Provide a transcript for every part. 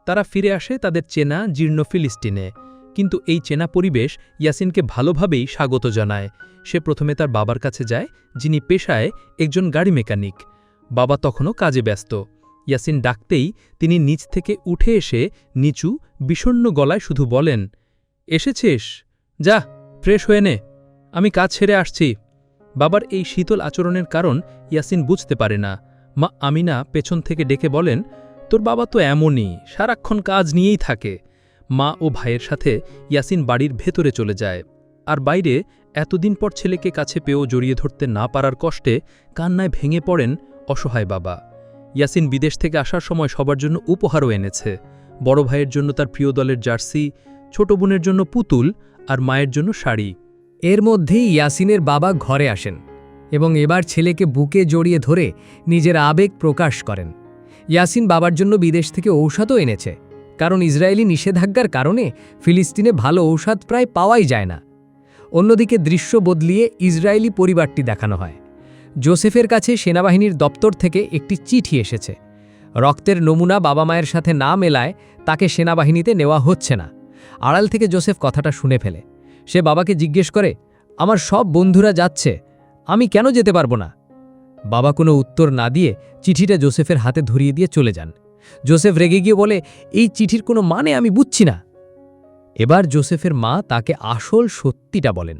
তারা ফিরে আসে তাদের চেনা জীর্ণ ফিলিস্তিনে। কিন্তু এই চেনা পরিবেশ ইয়াসিনকে ভালোভাবেই স্বাগত জানায়। সে প্রথমে তার বাবার কাছে যায়, যিনি পেশায় একজন গাড়ি মেকানিক। বাবা তখনও কাজে ব্যস্ত। ইয়াসিন ডাকতেই তিনি নিচ থেকে উঠে এসে নিচু বিষণ্ণ গলায় শুধু বলেন, এসেছিস? যা, ফ্রেশ হয়ে নে, আমি কাজ ছেড়ে আসছি। বাবার এই শীতল আচরণের কারণ ইয়াসিন বুঝতে পারে না। মা আমিনা পেছন থেকে ডেকে বলেন, তোর বাবা তো এমনই, সারাক্ষণ কাজ নিয়েই থাকে। মা ও ভাইয়ের সাথে ইয়াসিন বাড়ির ভেতরে চলে যায়। আর বাইরে এতদিন পর ছেলেকে কাছে পেয়েও জড়িয়ে ধরতে না পারার কষ্টে কান্নায় ভেঙে পড়েন অসহায় বাবা। ইয়াসিন বিদেশ থেকে আসার সময় সবার জন্য উপহারও এনেছে। বড় ভাইয়ের জন্য তার প্রিয় দলের জার্সি, ছোট বোনের জন্য পুতুল আর মায়ের জন্য শাড়ি। এর মধ্যেই ইয়াসিনের বাবা ঘরে আসেন এবং এবার ছেলেকে বুকে জড়িয়ে ধরে নিজের আবেগ প্রকাশ করেন। ইয়াসিন বাবার জন্য বিদেশ থেকে ঔষধও এনেছে, কারণ ইসরায়েলি নিষেধাজ্ঞার কারণে ফিলিস্তিনে ভালো ঔষধ প্রায় পাওয়াই যায় না। অন্যদিকে দৃশ্য বদলিয়ে ইসরায়েলি পরিবারটি দেখানো হয়। জোসেফের কাছে সেনাবাহিনীর দপ্তর থেকে একটি চিঠি এসেছে। রক্তের নমুনা বাবা মায়ের সাথে না মেলায় তাকে সেনাবাহিনীতে নেওয়া হচ্ছে না। আড়াল থেকে জোসেফ কথাটা শুনে ফেলে। সে বাবাকে জিজ্ঞেস করে, আমার সব বন্ধুরা যাচ্ছে, আমি কেন যেতে পারবো না? বাবা কোনো উত্তর না দিয়ে চিঠিটা জোসেফের হাতে ধরিয়ে দিয়ে চলে যান। জোসেফ রেগে গিয়ে বলে, এই চিঠির কোনো মানে আমি বুঝছি না। এবার জোসেফের মা তাকে আসল সত্যিটা বলেন।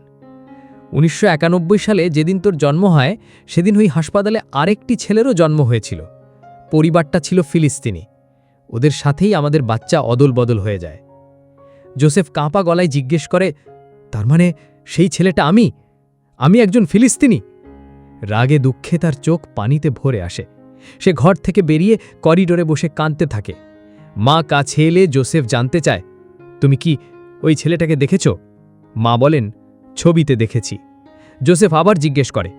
1991 সালে যেদিন তোর জন্ম হয়, সেদিন ওই হাসপাতালে আরেকটি ছেলেরও জন্ম হয়েছিল। পরিবারটা ছিল ফিলিস্তিনি। ওদের সাথেই আমাদের বাচ্চা অদল বদল হয়ে যায়। জোসেফ কাঁপা গলায় জিজ্ঞেস করে, তার মানে সেই ছেলেটা আমি একজন ফিলিস্তিনি? রাগে দুঃখে তার চোখ পানিতে ভরে আসে। সে ঘর থেকে বেরিয়ে করিডোরে বসে কাঁদতে থাকে। মা কাছে এলে জোসেফ জানতে চায়, তুমি কি ওই ছেলেটাকে দেখেছ? মা বলেন, ছবিতে দেখেছি। জোসেফ আবার জিজ্ঞেস করে,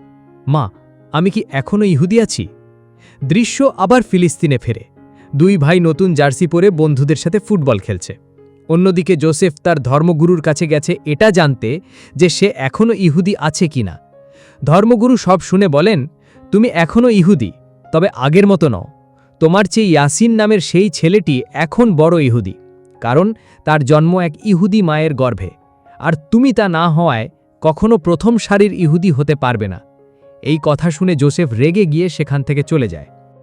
মা, আমি কি এখনও ইহুদি আছি? দৃশ্য আবার ফিলিস্তিনে ফেরে। দুই ভাই নতুন জার্সি পরে বন্ধুদের সাথে ফুটবল খেলছে। অন্যদিকে জোসেফ তার ধর্মগুরুর কাছে গেছে এটা জানতে যে সে এখনও ইহুদি আছে কিনা। ধর্মগুরু সব শুনে বলেন, তুমি এখনও ইহুদি, তবে আগের মতো নও। তোমার চেয়ে ইয়াসিন নামের সেই ছেলেটি এখন বড় ইহুদি, কারণ তার জন্ম এক ইহুদি মায়ের গর্ভে, আর তুমি তা না হওয়ায় কখনো প্রথম সারির ইহুদি হতে পারবে না। এই কথা শুনে জোসেফ রেগে গিয়ে সেখান থেকে চলে যায়।